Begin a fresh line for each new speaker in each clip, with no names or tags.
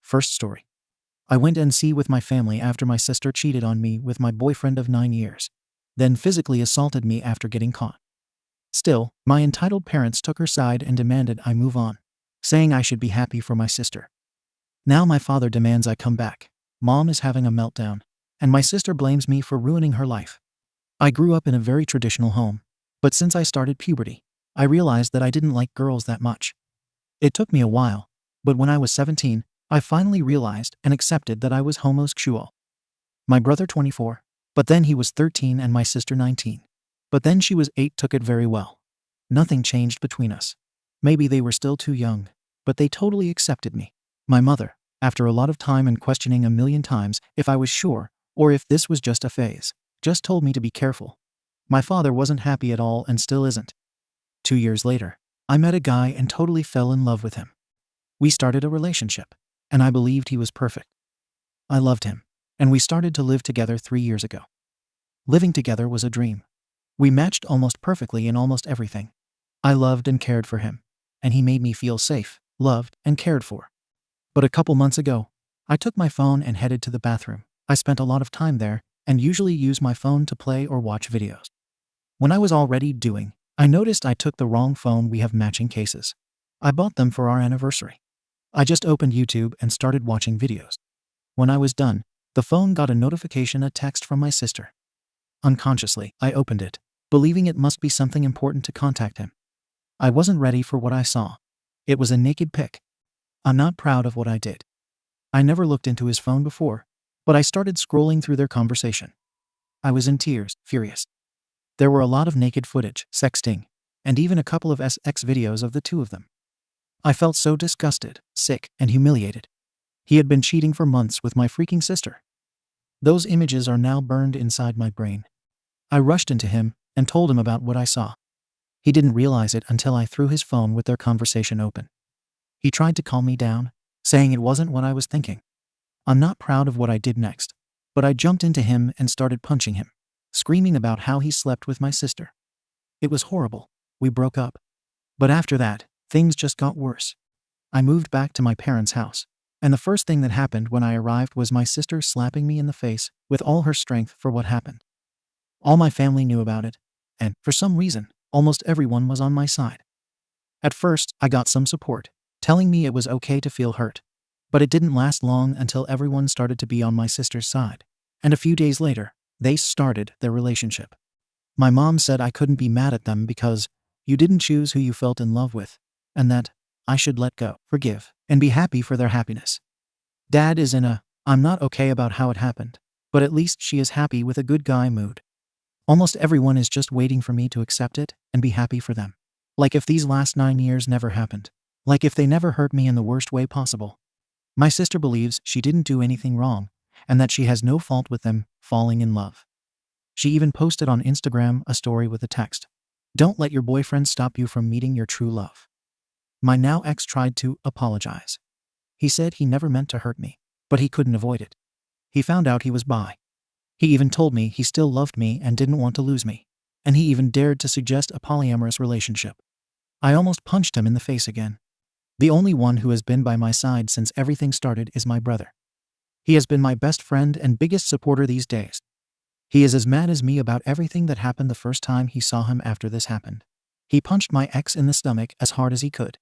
First story. I went NC with my family after my sister cheated on me with my boyfriend of 9 years, then physically assaulted me after getting caught. Still, my entitled parents took her side and demanded I move on, saying I should be happy for my sister. Now my father demands I come back. Mom is having a meltdown, and my sister blames me for ruining her life. I grew up in a very traditional home, but since I started puberty, I realized that I didn't like girls that much. It took me a while, but when I was 17, I finally realized and accepted that I was homosexual. My brother 24, but then he was 13 and my sister 19. But then she was 8 took it very well. Nothing changed between us. Maybe they were still too young, but they totally accepted me. My mother, after a lot of time and questioning a million times if I was sure or if this was just a phase, just told me to be careful. My father wasn't happy at all and still isn't. 2 years later, I met a guy and totally fell in love with him. We started a relationship, and I believed he was perfect. I loved him, and we started to live together 3 years ago. Living together was a dream. We matched almost perfectly in almost everything. I loved and cared for him, and he made me feel safe, loved, and cared for. But a couple months ago, I took my phone and headed to the bathroom. I spent a lot of time there and usually use my phone to play or watch videos. When I was already doing, I noticed I took the wrong phone. We have matching cases. I bought them for our anniversary. I just opened YouTube and started watching videos. When I was done, the phone got a notification, a text from my sister. Unconsciously, I opened it, believing it must be something important to contact him. I wasn't ready for what I saw. It was a naked pic. I'm not proud of what I did. I never looked into his phone before, but I started scrolling through their conversation. I was in tears, furious. There were a lot of naked footage, sexting, and even a couple of sex videos of the two of them. I felt so disgusted, sick, and humiliated. He had been cheating for months with my freaking sister. Those images are now burned inside my brain. I rushed into him and told him about what I saw. He didn't realize it until I threw his phone with their conversation open. He tried to calm me down, saying it wasn't what I was thinking. I'm not proud of what I did next, but I jumped into him and started punching him, screaming about how he slept with my sister. It was horrible. We broke up. But after that, things just got worse. I moved back to my parents' house, and the first thing that happened when I arrived was my sister slapping me in the face with all her strength for what happened. All my family knew about it, and, for some reason, almost everyone was on my side. At first, I got some support, telling me it was okay to feel hurt. But it didn't last long until everyone started to be on my sister's side, and a few days later, they started their relationship. My mom said I couldn't be mad at them because you didn't choose who you felt in love with, and that I should let go, forgive, and be happy for their happiness. Dad is in a, I'm not okay about how it happened, but at least she is happy with a good guy mood. Almost everyone is just waiting for me to accept it and be happy for them. Like if these last 9 years never happened. Like if they never hurt me in the worst way possible. My sister believes she didn't do anything wrong, and that she has no fault with them falling in love. She even posted on Instagram a story with a text. Don't let your boyfriend stop you from meeting your true love. My now ex tried to apologize. He said he never meant to hurt me, but he couldn't avoid it. He found out he was bi. He even told me he still loved me and didn't want to lose me, and he even dared to suggest a polyamorous relationship. I almost punched him in the face again. The only one who has been by my side since everything started is my brother. He has been my best friend and biggest supporter these days. He is as mad as me about everything that happened the first time he saw him after this happened. He punched my ex in the stomach as hard as he could.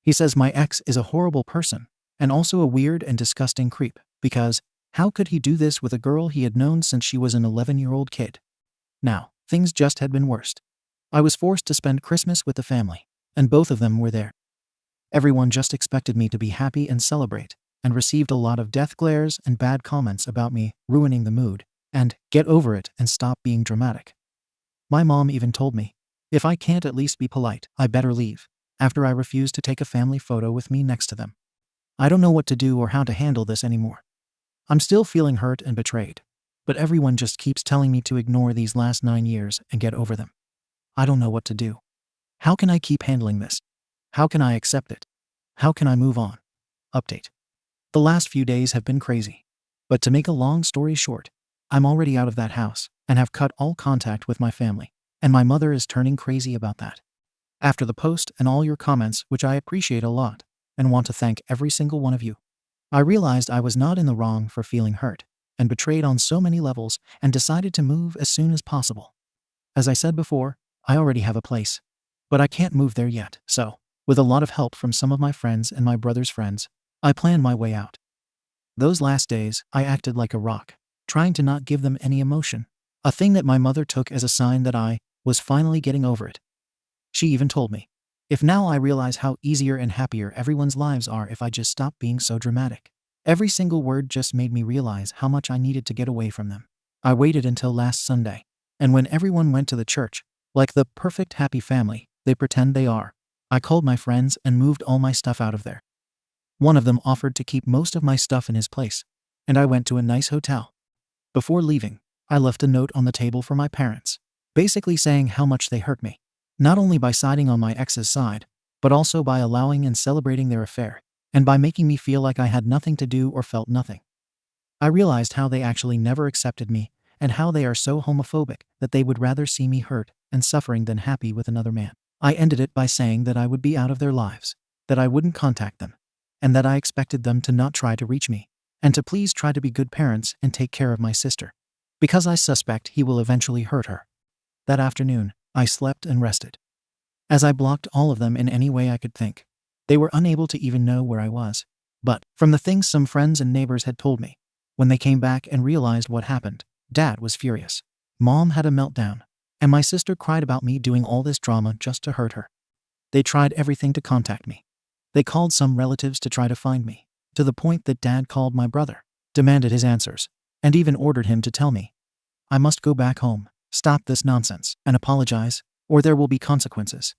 He says my ex is a horrible person and also a weird and disgusting creep because how could he do this with a girl he had known since she was an 11-year-old kid? Now, things just had been worse. I was forced to spend Christmas with the family, and both of them were there. Everyone just expected me to be happy and celebrate, and received a lot of death glares and bad comments about me ruining the mood, and get over it and stop being dramatic. My mom even told me, if I can't at least be polite, I better leave, after I refused to take a family photo with me next to them. I don't know what to do or how to handle this anymore. I'm still feeling hurt and betrayed, but everyone just keeps telling me to ignore these last 9 years and get over them. I don't know what to do. How can I keep handling this? How can I accept it? How can I move on? Update. The last few days have been crazy. But to make a long story short, I'm already out of that house and have cut all contact with my family, and my mother is turning crazy about that. After the post and all your comments, which I appreciate a lot, and want to thank every single one of you. I realized I was not in the wrong for feeling hurt and betrayed on so many levels and decided to move as soon as possible. As I said before, I already have a place, but I can't move there yet, so, with a lot of help from some of my friends and my brother's friends, I planned my way out. Those last days, I acted like a rock, trying to not give them any emotion, a thing that my mother took as a sign that I was finally getting over it. She even told me, if now I realize how easier and happier everyone's lives are if I just stop being so dramatic. Every single word just made me realize how much I needed to get away from them. I waited until last Sunday, and when everyone went to the church, like the perfect happy family they pretend they are, I called my friends and moved all my stuff out of there. One of them offered to keep most of my stuff in his place, and I went to a nice hotel. Before leaving, I left a note on the table for my parents, basically saying how much they hurt me, not only by siding on my ex's side, but also by allowing and celebrating their affair, and by making me feel like I had nothing to do or felt nothing. I realized how they actually never accepted me, and how they are so homophobic that they would rather see me hurt and suffering than happy with another man. I ended it by saying that I would be out of their lives, that I wouldn't contact them, and that I expected them to not try to reach me, and to please try to be good parents and take care of my sister, because I suspect he will eventually hurt her. That afternoon, I slept and rested. As I blocked all of them in any way I could think, they were unable to even know where I was. But, from the things some friends and neighbors had told me, when they came back and realized what happened, Dad was furious. Mom had a meltdown, and my sister cried about me doing all this drama just to hurt her. They tried everything to contact me. They called some relatives to try to find me, to the point that Dad called my brother, demanded his answers, and even ordered him to tell me, I must go back home, stop this nonsense, and apologize, or there will be consequences.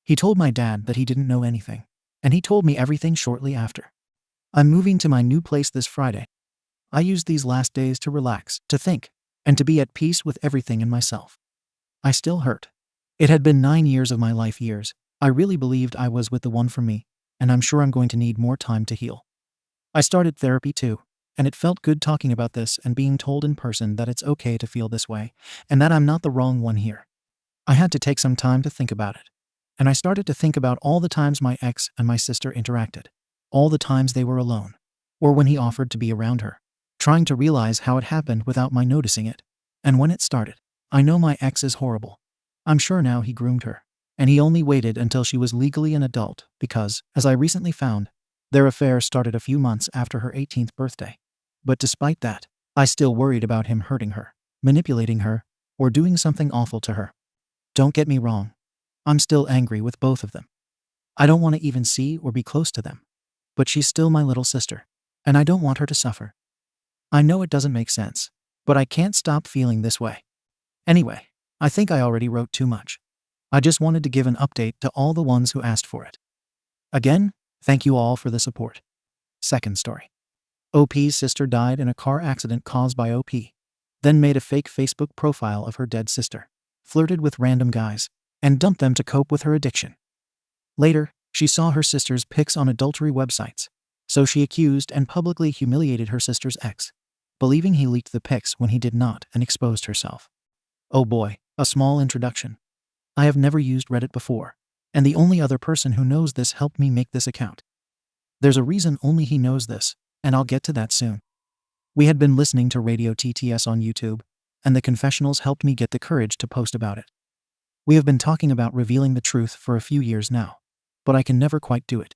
He told my dad that he didn't know anything, and he told me everything shortly after. I'm moving to my new place this Friday. I used these last days to relax, to think, and to be at peace with everything in myself. I still hurt. It had been 9 years of my life years. I really believed I was with the one for me, and I'm sure I'm going to need more time to heal. I started therapy too, and it felt good talking about this and being told in person that it's okay to feel this way, and that I'm not the wrong one here. I had to take some time to think about it, and I started to think about all the times my ex and my sister interacted, all the times they were alone, or when he offered to be around her, trying to realize how it happened without my noticing it, and when it started. I know my ex is horrible. I'm sure now he groomed her, and he only waited until she was legally an adult because, as I recently found, their affair started a few months after her 18th birthday. But despite that, I still worried about him hurting her, manipulating her, or doing something awful to her. Don't get me wrong. I'm still angry with both of them. I don't want to even see or be close to them. But she's still my little sister, and I don't want her to suffer. I know it doesn't make sense, but I can't stop feeling this way. Anyway, I think I already wrote too much. I just wanted to give an update to all the ones who asked for it. Again, thank you all for the support. Second story. OP's sister died in a car accident caused by OP, then made a fake Facebook profile of her dead sister, flirted with random guys, and dumped them to cope with her addiction. Later, she saw her sister's pics on adultery websites, so she accused and publicly humiliated her sister's ex, believing he leaked the pics when he did not, and exposed herself. Oh boy, a small introduction. I have never used Reddit before, and the only other person who knows this helped me make this account. There's a reason only he knows this, and I'll get to that soon. We had been listening to Radio TTS on YouTube, and the confessionals helped me get the courage to post about it. We have been talking about revealing the truth for a few years now, but I can never quite do it.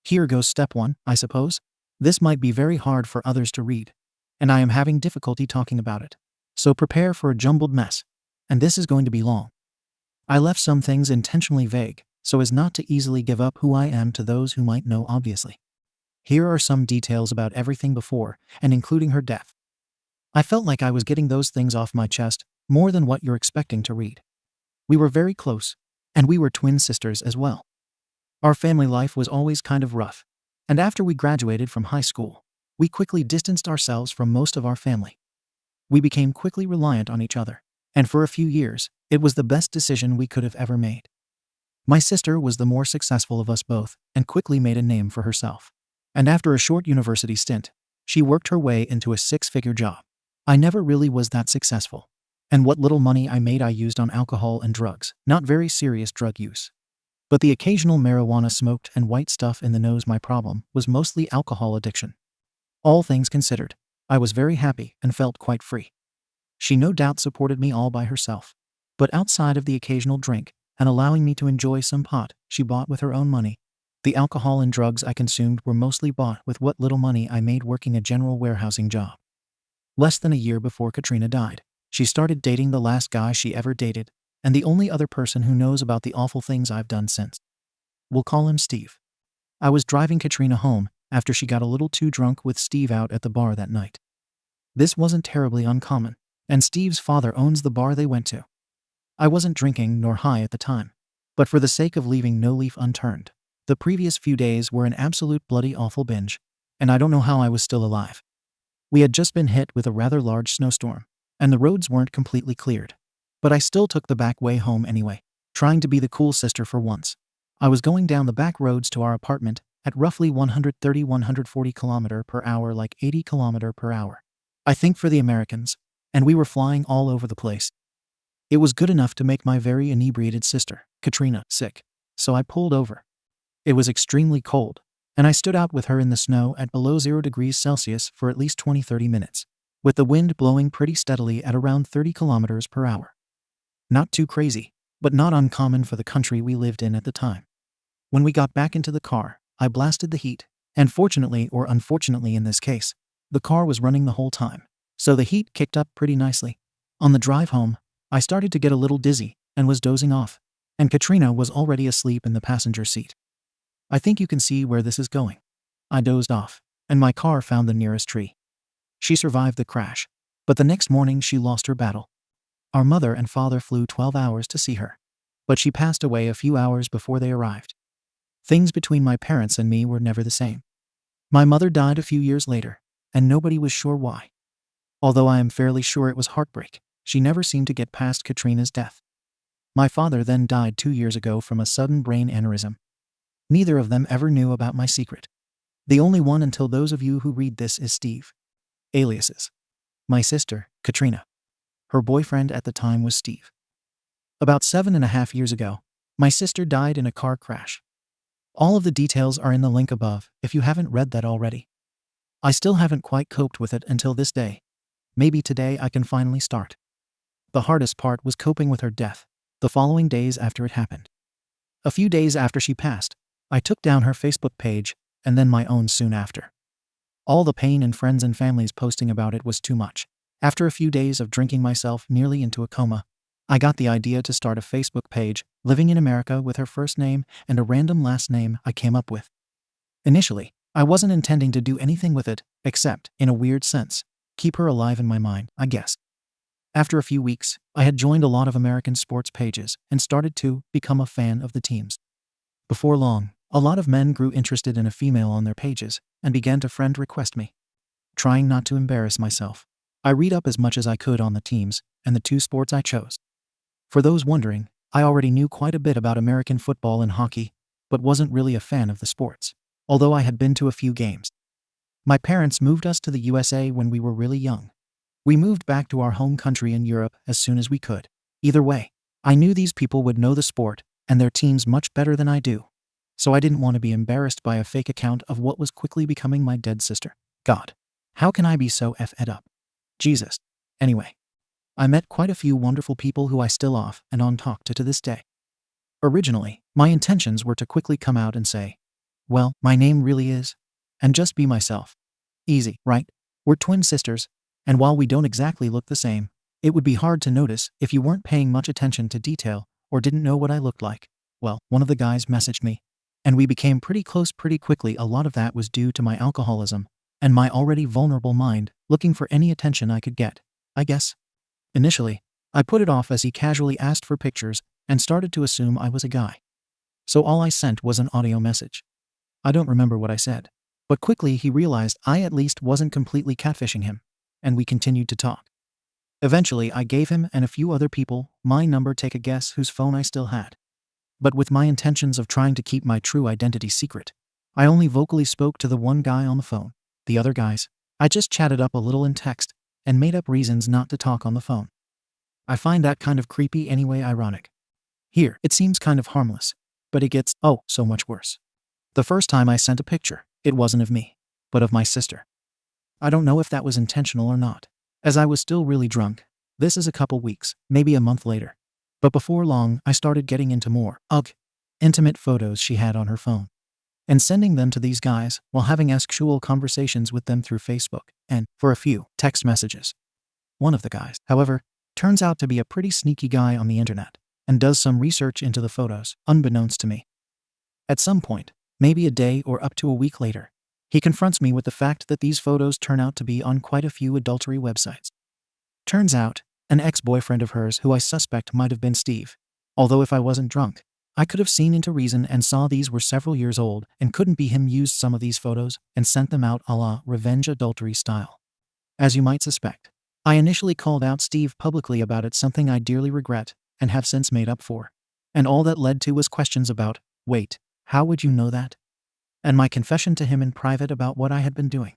Here goes step 1, I suppose. This might be very hard for others to read, and I am having difficulty talking about it. So prepare for a jumbled mess, and this is going to be long. I left some things intentionally vague, so as not to easily give up who I am to those who might know obviously. Here are some details about everything before, and including her death. I felt like I was getting those things off my chest, more than what you're expecting to read. We were very close, and we were twin sisters as well. Our family life was always kind of rough, and after we graduated from high school, we quickly distanced ourselves from most of our family. We became quickly reliant on each other, and for a few years, it was the best decision we could have ever made. My sister was the more successful of us both, and quickly made a name for herself. And after a short university stint, she worked her way into a 6-figure job. I never really was that successful, and what little money I made I used on alcohol and drugs, not very serious drug use. But the occasional marijuana smoked and white stuff in the nose. My problem was mostly alcohol addiction. All things considered, I was very happy and felt quite free. She no doubt supported me all by herself. But outside of the occasional drink, and allowing me to enjoy some pot she bought with her own money, the alcohol and drugs I consumed were mostly bought with what little money I made working a general warehousing job. Less than a year before Katrina died, she started dating the last guy she ever dated, and the only other person who knows about the awful things I've done since. We'll call him Steve. I was driving Katrina home after she got a little too drunk with Steve out at the bar that night. This wasn't terribly uncommon, and Steve's father owns the bar they went to. I wasn't drinking nor high at the time, but for the sake of leaving no leaf unturned, the previous few days were an absolute bloody awful binge, and I don't know how I was still alive. We had just been hit with a rather large snowstorm, and the roads weren't completely cleared. But I still took the back way home anyway, trying to be the cool sister for once. I was going down the back roads to our apartment at roughly 130-140 km/h, like 80 km/h. I think for the Americans, and we were flying all over the place. It was good enough to make my very inebriated sister, Katrina, sick, so I pulled over. It was extremely cold, and I stood out with her in the snow at below 0 degrees Celsius for at least 20-30 minutes, with the wind blowing pretty steadily at around 30 km/h. Not too crazy, but not uncommon for the country we lived in at the time. When we got back into the car, I blasted the heat, and fortunately or unfortunately in this case, the car was running the whole time, so the heat kicked up pretty nicely. On the drive home, I started to get a little dizzy and was dozing off, and Katrina was already asleep in the passenger seat. I think you can see where this is going. I dozed off, and my car found the nearest tree. She survived the crash, but the next morning she lost her battle. Our mother and father flew 12 hours to see her, but she passed away a few hours before they arrived. Things between my parents and me were never the same. My mother died a few years later, and nobody was sure why. Although I am fairly sure it was heartbreak, she never seemed to get past Katrina's death. My father then died 2 years ago from a sudden brain aneurysm. Neither of them ever knew about my secret. The only one until those of you who read this is Steve. Aliases. My sister, Katrina. Her boyfriend at the time was Steve. About 7.5 years ago, my sister died in a car crash. All of the details are in the link above if you haven't read that already. I still haven't quite coped with it until this day. Maybe today I can finally start. The hardest part was coping with her death, the following days after it happened. A few days after she passed, I took down her Facebook page, and then my own soon after. All the pain and friends and families posting about it was too much. After a few days of drinking myself nearly into a coma, I got the idea to start a Facebook page, Living in America, with her first name and a random last name I came up with. Initially, I wasn't intending to do anything with it, except, in a weird sense, keep her alive in my mind, I guess. After a few weeks, I had joined a lot of American sports pages and started to become a fan of the teams. Before long, a lot of men grew interested in a female on their pages and began to friend request me. Trying not to embarrass myself, I read up as much as I could on the teams and the two sports I chose. For those wondering, I already knew quite a bit about American football and hockey, but wasn't really a fan of the sports, although I had been to a few games. My parents moved us to the USA when we were really young. We moved back to our home country in Europe as soon as we could. Either way, I knew these people would know the sport and their teams much better than I do, so I didn't want to be embarrassed by a fake account of what was quickly becoming my dead sister. God, how can I be so effed up? Jesus. Anyway, I met quite a few wonderful people who I still off and on talk to this day. Originally, my intentions were to quickly come out and say, well, my name really is, and just be myself. Easy, right? We're twin sisters, and while we don't exactly look the same, it would be hard to notice if you weren't paying much attention to detail or didn't know what I looked like. Well, one of the guys messaged me, and we became pretty close pretty quickly. A lot of that was due to my alcoholism and my already vulnerable mind looking for any attention I could get, I guess. Initially, I put it off as he casually asked for pictures and started to assume I was a guy. So all I sent was an audio message. I don't remember what I said, but quickly he realized I at least wasn't completely catfishing him, and we continued to talk. Eventually, I gave him and a few other people my number. Take a guess whose phone I still had. But with my intentions of trying to keep my true identity secret, I only vocally spoke to the one guy on the phone. The other guys, I just chatted up a little in text and made up reasons not to talk on the phone. I find that kind of creepy anyway. Ironic. Here, it seems kind of harmless, but it gets, so much worse. The first time I sent a picture, it wasn't of me, but of my sister. I don't know if that was intentional or not, as I was still really drunk. This is a couple weeks, maybe a month later. But before long, I started getting into more intimate photos she had on her phone, and sending them to these guys while having actual conversations with them through Facebook and, for a few, text messages. One of the guys, however, turns out to be a pretty sneaky guy on the internet and does some research into the photos, unbeknownst to me. At some point, maybe a day or up to a week later, he confronts me with the fact that these photos turn out to be on quite a few adultery websites. Turns out, an ex-boyfriend of hers who I suspect might have been Steve, although if I wasn't drunk, I could have seen into reason and saw these were several years old and couldn't be him used some of these photos and sent them out a la revenge adultery style. As you might suspect, I initially called out Steve publicly about it, something I dearly regret and have since made up for. And all that led to was questions about, wait, how would you know that? And my confession to him in private about what I had been doing.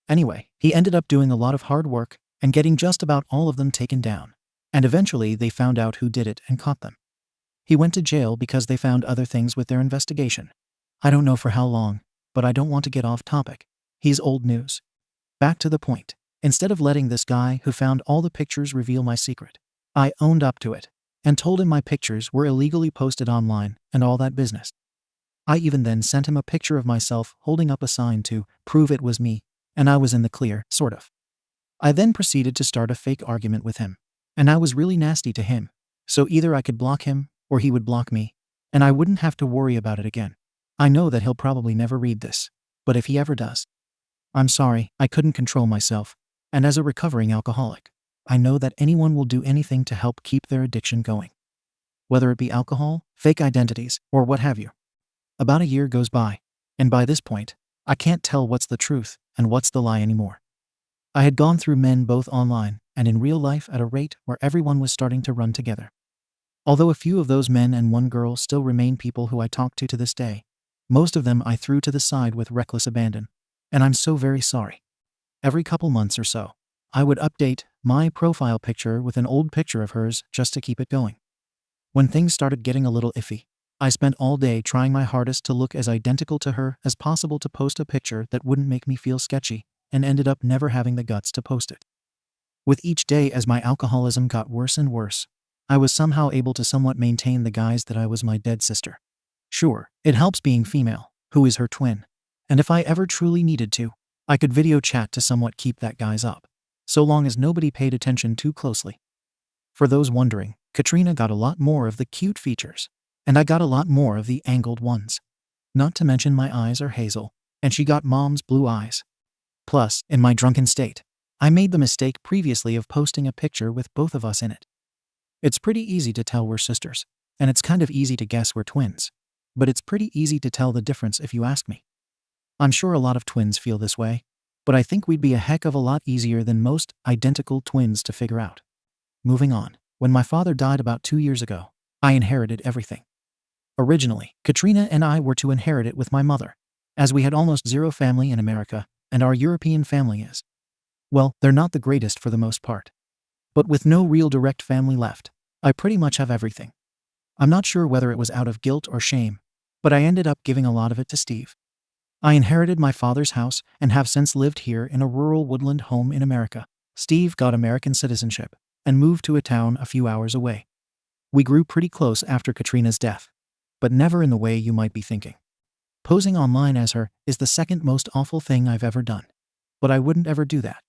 Anyway, he ended up doing a lot of hard work and getting just about all of them taken down. And eventually they found out who did it and caught them. He went to jail because they found other things with their investigation. I don't know for how long, but I don't want to get off topic. He's old news. Back to the point. Instead of letting this guy who found all the pictures reveal my secret, I owned up to it and told him my pictures were illegally posted online and all that business. I even then sent him a picture of myself holding up a sign to prove it was me, and I was in the clear, sort of. I then proceeded to start a fake argument with him, and I was really nasty to him, so either I could block him or he would block me, and I wouldn't have to worry about it again. I know that he'll probably never read this, but if he ever does, I'm sorry, I couldn't control myself, and as a recovering alcoholic, I know that anyone will do anything to help keep their addiction going. Whether it be alcohol, fake identities, or what have you. About a year goes by, and by this point, I can't tell what's the truth and what's the lie anymore. I had gone through men both online and in real life at a rate where everyone was starting to run together. Although a few of those men and one girl still remain people who I talk to this day, most of them I threw to the side with reckless abandon, and I'm so very sorry. Every couple months or so, I would update my profile picture with an old picture of hers just to keep it going. When things started getting a little iffy, I spent all day trying my hardest to look as identical to her as possible to post a picture that wouldn't make me feel sketchy, and ended up never having the guts to post it. With each day as my alcoholism got worse and worse, I was somehow able to somewhat maintain the guise that I was my dead sister. Sure, it helps being female, who is her twin, and if I ever truly needed to, I could video chat to somewhat keep that guise up, so long as nobody paid attention too closely. For those wondering, Katrina got a lot more of the cute features, and I got a lot more of the angled ones. Not to mention my eyes are hazel, and she got mom's blue eyes. Plus, in my drunken state, I made the mistake previously of posting a picture with both of us in it. It's pretty easy to tell we're sisters, and it's kind of easy to guess we're twins. But it's pretty easy to tell the difference if you ask me. I'm sure a lot of twins feel this way, but I think we'd be a heck of a lot easier than most identical twins to figure out. Moving on, when my father died about 2 years ago, I inherited everything. Originally, Katrina and I were to inherit it with my mother, as we had almost zero family in America, and our European family is, well, they're not the greatest for the most part. But with no real direct family left, I pretty much have everything. I'm not sure whether it was out of guilt or shame, but I ended up giving a lot of it to Steve. I inherited my father's house and have since lived here in a rural woodland home in America. Steve got American citizenship and moved to a town a few hours away. We grew pretty close after Katrina's death, but never in the way you might be thinking. Posing online as her is the second most awful thing I've ever done, but I wouldn't ever do that.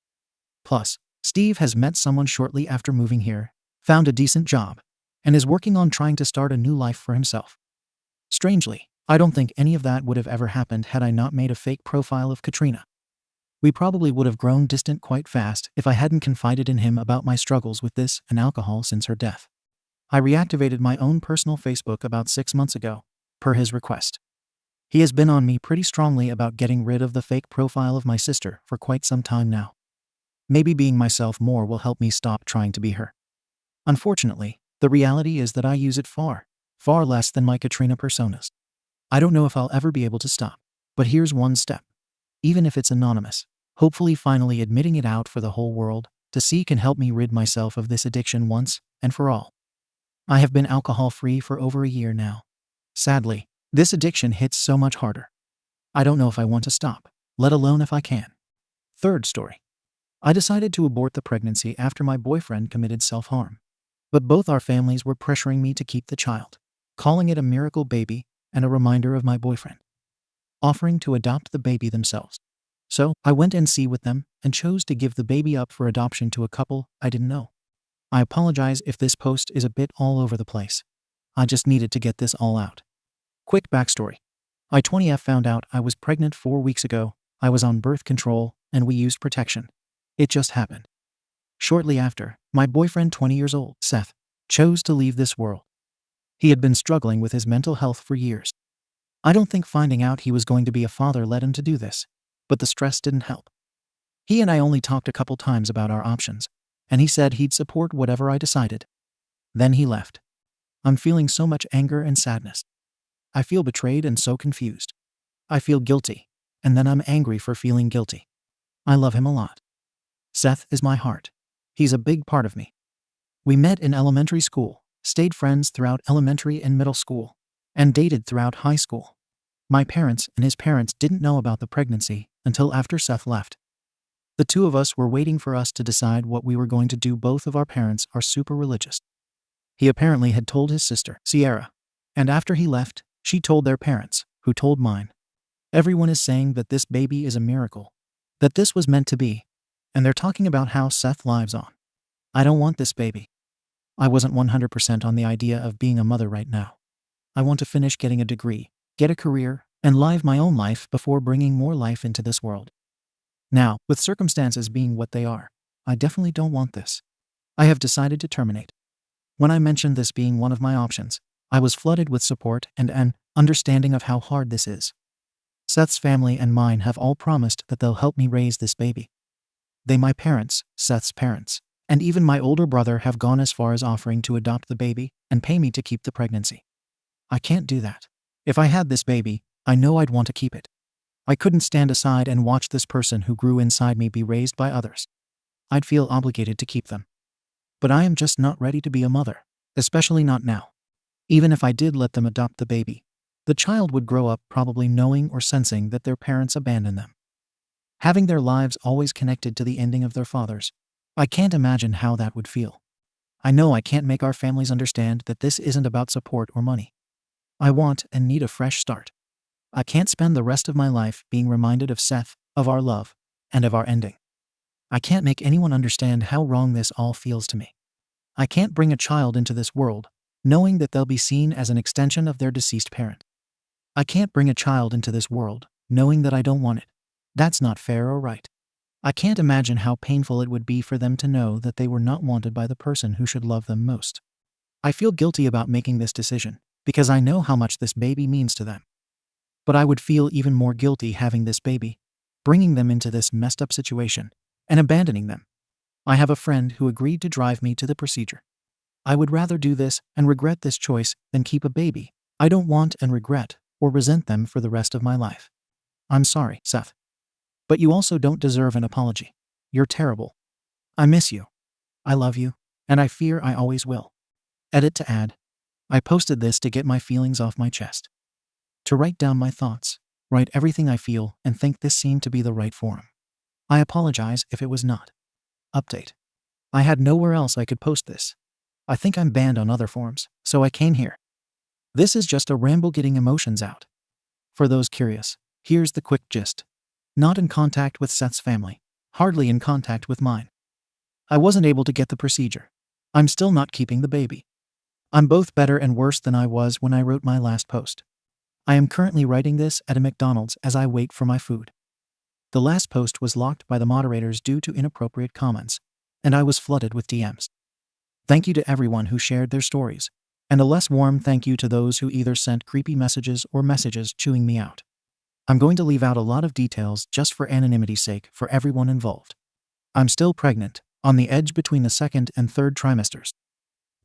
Plus, Steve has met someone shortly after moving here, found a decent job, and is working on trying to start a new life for himself. Strangely, I don't think any of that would have ever happened had I not made a fake profile of Katrina. We probably would have grown distant quite fast if I hadn't confided in him about my struggles with this and alcohol since her death. I reactivated my own personal Facebook about 6 months ago, per his request. He has been on me pretty strongly about getting rid of the fake profile of my sister for quite some time now. Maybe being myself more will help me stop trying to be her. Unfortunately, the reality is that I use it far less than my Katrina personas. I don't know if I'll ever be able to stop, but here's one step. Even if it's anonymous, hopefully finally admitting it out for the whole world to see can help me rid myself of this addiction once and for all. I have been alcohol-free for over a year now. Sadly, this addiction hits so much harder. I don't know if I want to stop, let alone if I can. Third story. I decided to abort the pregnancy after my boyfriend committed self-harm. But both our families were pressuring me to keep the child, calling it a miracle baby and a reminder of my boyfriend, offering to adopt the baby themselves. So I went and see with them and chose to give the baby up for adoption to a couple I didn't know. I apologize if this post is a bit all over the place. I just needed to get this all out. Quick backstory. I 20F found out I was pregnant 4 weeks ago. I was on birth control and we used protection. It just happened. Shortly after, my boyfriend, 20 years old, Seth, chose to leave this world. He had been struggling with his mental health for years. I don't think finding out he was going to be a father led him to do this, but the stress didn't help. He and I only talked a couple times about our options, and he said he'd support whatever I decided. Then he left. I'm feeling so much anger and sadness. I feel betrayed and so confused. I feel guilty, and then I'm angry for feeling guilty. I love him a lot. Seth is my heart. He's a big part of me. We met in elementary school, stayed friends throughout elementary and middle school, and dated throughout high school. My parents and his parents didn't know about the pregnancy until after Seth left. The two of us were waiting for us to decide what we were going to do. Both of our parents are super religious. He apparently had told his sister, Sierra, and after he left, she told their parents, who told mine. Everyone is saying that this baby is a miracle, that this was meant to be, and they're talking about how Seth lives on. I don't want this baby. I wasn't 100% on the idea of being a mother right now. I want to finish getting a degree, get a career, and live my own life before bringing more life into this world. Now, with circumstances being what they are, I definitely don't want this. I have decided to terminate. When I mentioned this being one of my options, I was flooded with support and an understanding of how hard this is. Seth's family and mine have all promised that they'll help me raise this baby. My parents, Seth's parents, and even my older brother have gone as far as offering to adopt the baby and pay me to keep the pregnancy. I can't do that. If I had this baby, I know I'd want to keep it. I couldn't stand aside and watch this person who grew inside me be raised by others. I'd feel obligated to keep them. But I am just not ready to be a mother, especially not now. Even if I did let them adopt the baby, the child would grow up probably knowing or sensing that their parents abandoned them, having their lives always connected to the ending of their fathers. I can't imagine how that would feel. I know I can't make our families understand that this isn't about support or money. I want and need a fresh start. I can't spend the rest of my life being reminded of Seth, of our love, and of our ending. I can't make anyone understand how wrong this all feels to me. I can't bring a child into this world knowing that they'll be seen as an extension of their deceased parent. I can't bring a child into this world knowing that I don't want it. That's not fair or right. I can't imagine how painful it would be for them to know that they were not wanted by the person who should love them most. I feel guilty about making this decision because I know how much this baby means to them. But I would feel even more guilty having this baby, bringing them into this messed up situation, and abandoning them. I have a friend who agreed to drive me to the procedure. I would rather do this and regret this choice than keep a baby I don't want and regret or resent them for the rest of my life. I'm sorry, Seth. But you also don't deserve an apology. You're terrible. I miss you. I love you, and I fear I always will. Edit to add. I posted this to get my feelings off my chest. To write down my thoughts, write everything I feel and think this seemed to be the right forum. I apologize if it was not. Update. I had nowhere else I could post this. I think I'm banned on other forums, so I came here. This is just a ramble getting emotions out. For those curious, here's the quick gist. Not in contact with Seth's family, hardly in contact with mine. I wasn't able to get the procedure. I'm still not keeping the baby. I'm both better and worse than I was when I wrote my last post. I am currently writing this at a McDonald's as I wait for my food. The last post was locked by the moderators due to inappropriate comments, and I was flooded with DMs. Thank you to everyone who shared their stories, and a less warm thank you to those who either sent creepy messages or messages chewing me out. I'm going to leave out a lot of details just for anonymity's sake for everyone involved. I'm still pregnant, on the edge between the second and third trimesters.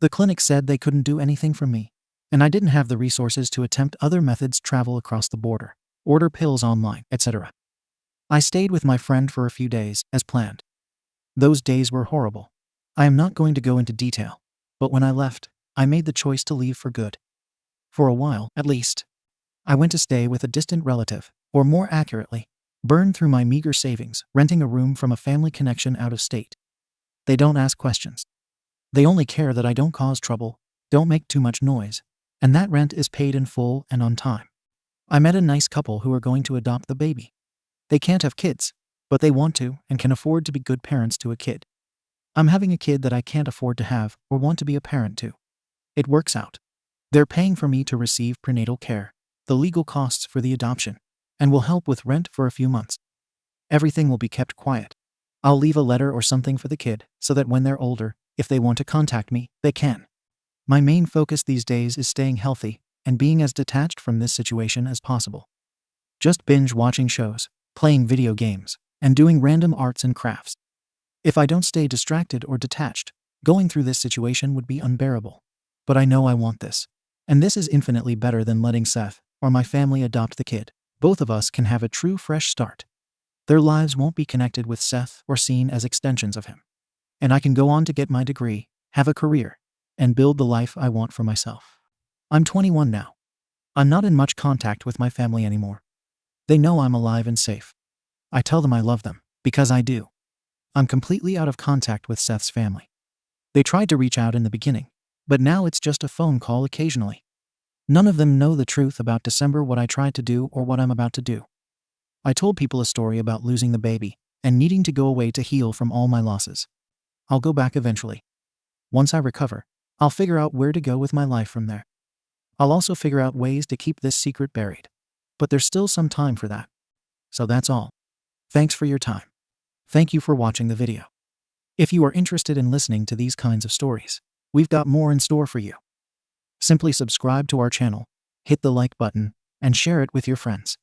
The clinic said they couldn't do anything for me, and I didn't have the resources to attempt other methods, travel across the border, order pills online, etc. I stayed with my friend for a few days, as planned. Those days were horrible. I am not going to go into detail, but when I left, I made the choice to leave for good. For a while, at least. I went to stay with a distant relative, or more accurately, Burned through my meager savings, renting a room from a family connection out of state. They don't ask questions. They only care that I don't cause trouble, don't make too much noise, and that rent is paid in full and on time. I met a nice couple who are going to adopt the baby. They can't have kids, but they want to and can afford to be good parents to a kid. I'm having a kid that I can't afford to have or want to be a parent to. It works out. They're paying for me to receive prenatal care, the legal costs for the adoption, and will help with rent for a few months. Everything will be kept quiet. I'll leave a letter or something for the kid so that when they're older, if they want to contact me, they can. My main focus these days is staying healthy and being as detached from this situation as possible. Just binge watching shows, playing video games, and doing random arts and crafts. If I don't stay distracted or detached, going through this situation would be unbearable. But I know I want this. And this is infinitely better than letting Seth or my family adopt the kid. Both of us can have a true fresh start. Their lives won't be connected with Seth or seen as extensions of him. And I can go on to get my degree, have a career, and build the life I want for myself. I'm 21 now. I'm not in much contact with my family anymore. They know I'm alive and safe. I tell them I love them, because I do. I'm completely out of contact with Seth's family. They tried to reach out in the beginning, but now it's just a phone call occasionally. None of them know the truth about December, what I tried to do or what I'm about to do. I told people a story about losing the baby and needing to go away to heal from all my losses. I'll go back eventually. Once I recover, I'll figure out where to go with my life from there. I'll also figure out ways to keep this secret buried. But there's still some time for that. So that's all. Thanks for your time. Thank you for watching the video. If you are interested in listening to these kinds of stories, we've got more in store for you. Simply subscribe to our channel, hit the like button, and share it with your friends.